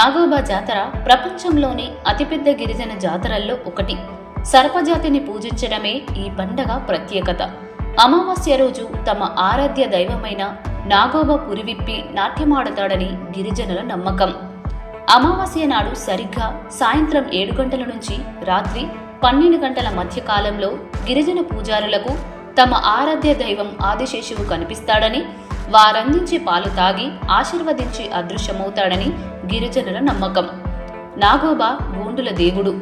నాగోబా జాతర ప్రపంచంలోని అతిపెద్ద గిరిజన జాతరల్లో ఒకటి. సర్పజాతిని పూజించడమే ఈ పండగ ప్రత్యేకత. అమావాస్య రోజు తమ ఆరాధ్య దైవమైన నాగోబా పురివిప్పి నాట్యమాడతాడని గిరిజనుల నమ్మకం. అమావాస్య నాడు సరిగ్గా సాయంత్రం 7 గంటల నుంచి రాత్రి 12 గంటల మధ్య కాలంలో గిరిజన పూజారులకు తమ ఆరాధ్య దైవం ఆదిశేషువు కనిపిస్తాడని, వారందించే పాలు తాగి ఆశీర్వదించి అదృశ్యమవుతాడని గిరిజనుల నమ్మకం. నాగోబా గోండుల దేవుడు.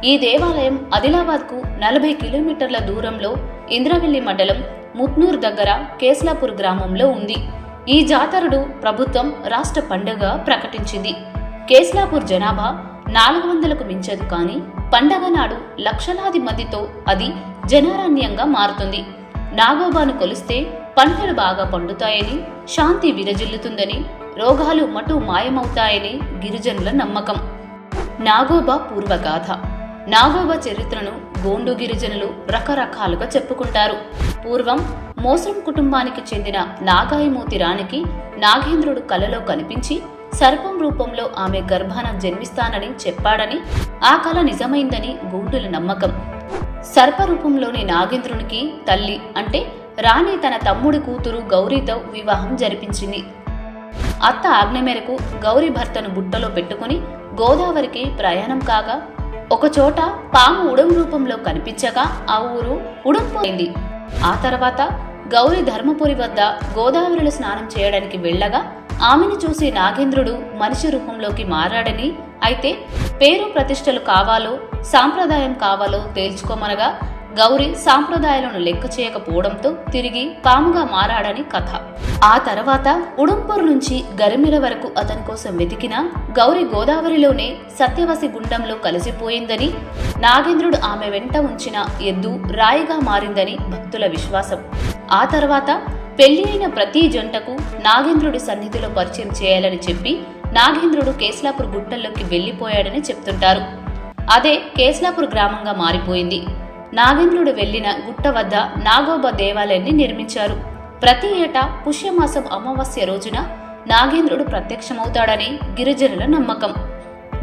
ఈ దేవాలయం ఆదిలాబాద్కు 40 కిలోమీటర్ల దూరంలో ఇంద్రవెల్లి మండలం ముత్నూర్ దగ్గర కేస్లాపూర్ గ్రామంలో ఉంది. ఈ జాతరను ప్రభుత్వం రాష్ట్ర పండుగ ప్రకటించింది. కేస్లాపూర్ జనాభా 400కు మించదు, కానీ పండగ నాడు లక్షలాది మందితో అది జనారణ్యంగా మారుతుంది. నాగోబాను కొలిస్తే పంటలు బాగా పండుతాయని, శాంతి విరజిల్లుతుందని, రోగాలు మటు మాయమవుతాయని గిరిజనుల నమ్మకం. నాగోబా పూర్వగాథ. నాగోబా చరిత్రను గోండు గిరిజనులు రకరకాలుగా చెప్పుకుంటారు. పూర్వం మోస్రం కుటుంబానికి చెందిన నాగాయమూతి రాణికి నాగేంద్రుడు కలలో కనిపించి సర్పం రూపంలో ఆమె గర్భాన జన్మిస్తానని చెప్పాడని, ఆ కల నిజమైందని గోండుల నమ్మకం. సర్పరూపంలోని నాగేంద్రునికి తల్లి అంటే రాణి తన తమ్ముడి కూతురు గౌరీతో వివాహం జరిపించింది. అత్త ఆజ్ఞ మేరకు గౌరీ భర్తను బుట్టలో పెట్టుకుని గోదావరికి ప్రయాణం కాగా ఒకచోట పాము ఉడం రూపంలో కనిపించగా ఆ ఊరు ఉడంపోయింది. ఆ తర్వాత గౌరీ ధర్మపురి వద్ద గోదావరిలో స్నానం చేయడానికి వెళ్ళగా ఆమెను చూసి నాగేంద్రుడు మనిషి రూపంలోకి మారాడని, అయితే పేరు ప్రతిష్టలు కావాలో సాంప్రదాయం కావాలో తేల్చుకోమనగా గౌరీ సాంప్రదాయాలను లెక్క చేయకపోవడంతో తిరిగి పాముగా మారాడని కథ. ఆ తర్వాత ఉడంపూర్ నుంచి గరిమిల వరకు అతని కోసం వెతికిన గౌరీ గోదావరిలోనే సత్యవసి గుండంలో కలిసిపోయిందని, నాగేంద్రుడు ఆమె వెంట ఉంచిన ఎద్దు రాయిగా మారిందని భక్తుల విశ్వాసం. ఆ తర్వాత పెళ్లి అయిన ప్రతి జంటకు నాగేంద్రుడి సన్నిధిలో పరిచయం చేయాలని చెప్పి నాగేంద్రుడు కేస్లాపూర్ గుట్టల్లోకి వెళ్లిపోయాడని చెప్తుంటారు. అదే కేస్లాపూర్ గ్రామంగా మారిపోయింది. నాగేంద్రుడు వెళ్లిన గుట్ట వద్ద నాగోబా దేవాలయాన్ని నిర్మించారు. ప్రతి ఏటా పుష్యమాసం అమావాస్య రోజున నాగేంద్రుడు ప్రత్యక్షమవుతాడని గిరిజనుల నమ్మకం.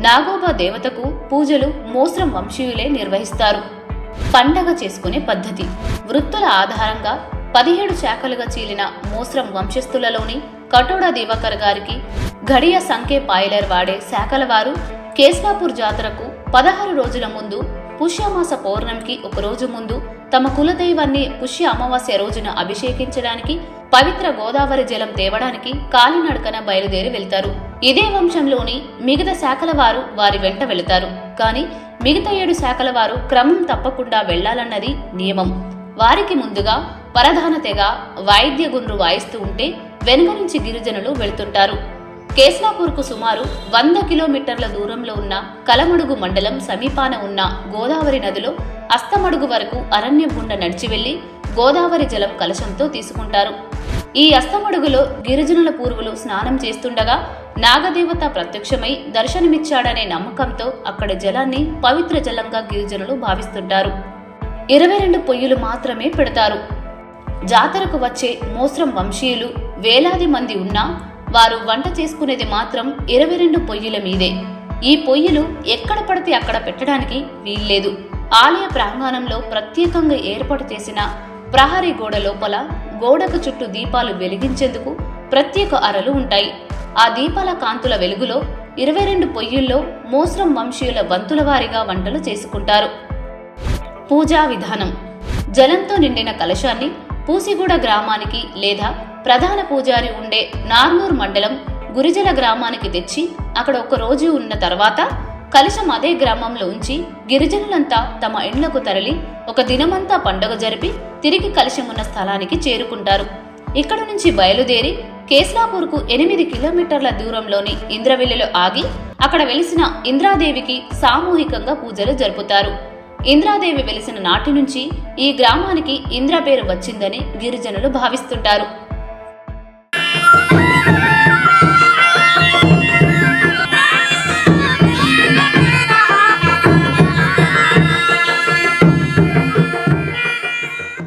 నాగోబా దేవతకు పూజలు మోస్రం వంశీయులే నిర్వహిస్తారు. పండగ చేసుకునే పద్ధతి. వృత్తుల ఆధారంగా 17 శాఖలుగా చీలిన మోస్రం వంశస్థులలోని కటోడా దివాకర్ గారికి ఘడియ సంఖ్య పాయలర్ వాడే శాఖల వారు కేస్లాపూర్ జాతరకు 16 రోజుల ముందు, పుష్యమాస పౌర్ణమికి ఒక రోజు ముందు తమ కులదైవాన్ని పుష్య అమావాస్య రోజున అభిషేకించడానికి, పవిత్ర గోదావరి జలం తేవడానికి కాలినడకన బయలుదేరి వెళ్తారు. ఇదే వంశంలోని మిగతా శాఖల వారు వారి వెంట వెళతారు. కానీ మిగతా 7 శాఖల వారు క్రమం తప్పకుండా వెళ్లాలన్నది నియమం. వారికి ముందుగా పరధాన తెగ వాయిద్య గుండ్రు వాయిస్తూ ఉంటే వెనుక నుంచి గిరిజనులు వెళ్తుంటారు. కేస్లాపూర్కు సుమారు 100 కిలోమీటర్ల దూరంలో ఉన్న కలమడుగు మండలం సమీపాన ఉన్న గోదావరి నదిలో అస్తమడుగు వరకు అరణ్యం గుండా నడిచి వెళ్లి గోదావరి జలం కలశంతో తీసుకుంటారు. ఈ అస్తమడుగులో గిరిజనుల పూర్వులు స్నానం చేస్తుండగా నాగదేవత ప్రత్యక్షమై దర్శనమిచ్చాడనే నమ్మకంతో అక్కడి జలాన్ని పవిత్ర జలంగా గిరిజనులు భావిస్తుంటారు. 22 పొయ్యిలు మాత్రమే పెడతారు. జాతరకు వచ్చే మోస్రం వంశీయులు వేలాది మంది ఉన్నా వారు వంట చేసుకునేది మాత్రం 22 పొయ్యిల మీదే. ఈ పొయ్యిలు ఎక్కడ పడితే అక్కడ పెట్టడానికి వీల్లేదు. ఆలయ ప్రాంగణంలో ప్రత్యేకంగా ఏర్పాటు చేసిన ప్రహరీ గోడ లోపల గోడకు చుట్టూ దీపాలు వెలిగించేందుకు ప్రత్యేక అరలు ఉంటాయి. ఆ దీపాల కాంతుల వెలుగులో 22 పొయ్యిల్లో మోస్రం వంశీయుల వంతుల వారీగా వంటలు చేసుకుంటారు. పూజా విధానం. జలంతో నిండిన కలశాన్ని పూసిగూడ గ్రామానికి లేదా ప్రధాన పూజారి ఉండే నార్నూర్ మండలం గురిజల గ్రామానికి తెచ్చి అక్కడ ఒక రోజు ఉన్న తర్వాత కలశం అదే గ్రామంలో ఉంచి గిరిజనులంతా తమ ఇండ్లకు తరలి ఒక దినమంతా పండుగ జరిపి తిరిగి కలశం ఉన్న స్థలానికి చేరుకుంటారు. ఇక్కడ నుంచి బయలుదేరి కేస్లాపూర్కు 8 కిలోమీటర్ల దూరంలోని ఇంద్రవెల్లిలో ఆగి అక్కడ వెలిసిన ఇంద్రాదేవికి సామూహికంగా పూజలు జరుపుతారు. ఇంద్రాదేవి వెలిసిన నాటి నుంచి ఈ గ్రామానికి ఇంద్ర పేరు వచ్చిందని గిరిజనులు భావిస్తుంటారు.